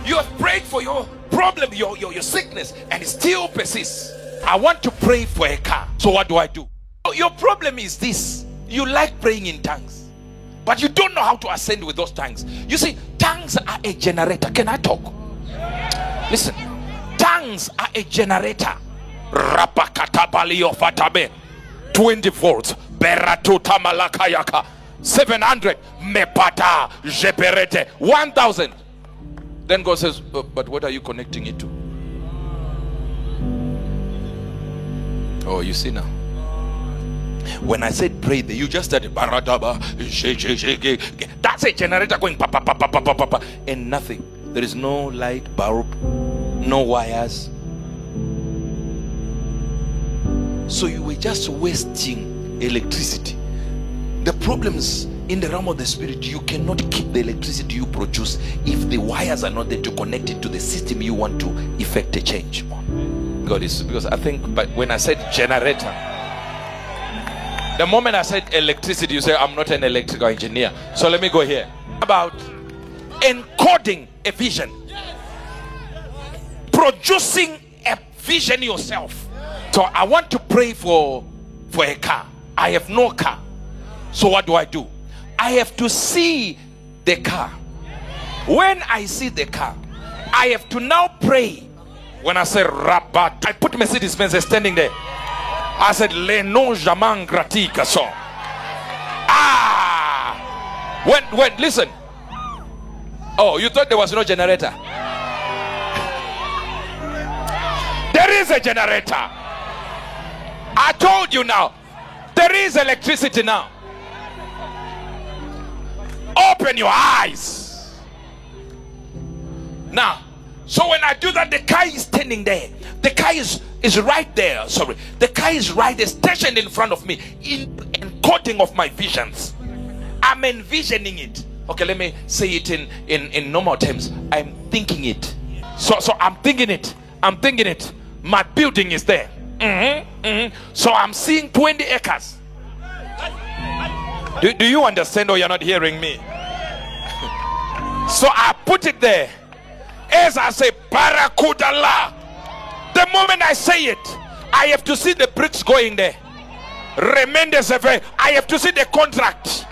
You have prayed for your problem, your sickness, and it still persists. I want to pray for a car. So what do? Your problem is this: you like praying in tongues, but you don't know how to ascend with those tongues. You see, tongues are a generator. Can I talk? Listen, tongues are a generator. 20 volts. 700 mepata jeperete 1000. Then God says, but what are you connecting it to? Oh, you see now. When I said pray, you just started baradaba. That's a generator going pa pa pa pa pa pa pa, and nothing. There is no light bulb, no wires. So you were just wasting electricity. The problems in the realm of the spirit, you cannot keep the electricity you produce if the wires are not there to connect it to the system you want to effect a change on. God is, because I think, but when I said generator, the moment I said electricity, you say I'm not an electrical engineer. So let me go here. About encoding a vision, producing a vision yourself. So I want to pray for a car. I have no car. So what do? I have to see the car. When I see the car, I have to now pray. When I say Rabat, I put Mercedes-Benz standing there. I said Le non jamais gratika so. When listen. Oh, you thought there was no generator? There is a generator. I told you now. There is electricity now. Open your eyes. Now, so when I do that, the car is standing there. The car is right there. Sorry. The car is right there, stationed in front of me, in encoding of my visions. I'm envisioning it. Okay, let me say it in normal terms. I'm thinking it. So I'm thinking it. My building is there. So I'm seeing 20 acres. Do you understand, or you're not hearing me? So I put it there. As I say, Barakudallah. The moment I say it, I have to see the bricks going there. I have to see the contract.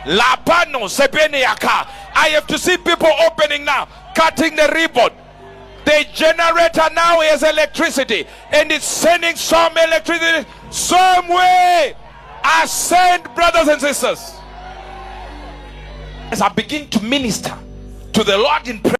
Lapano Sebeniaka. I have to see people opening now, cutting the ribbon. The generator now has electricity, and it's sending some electricity somewhere. Ascend, brothers and sisters. As I begin to minister to the Lord in prayer.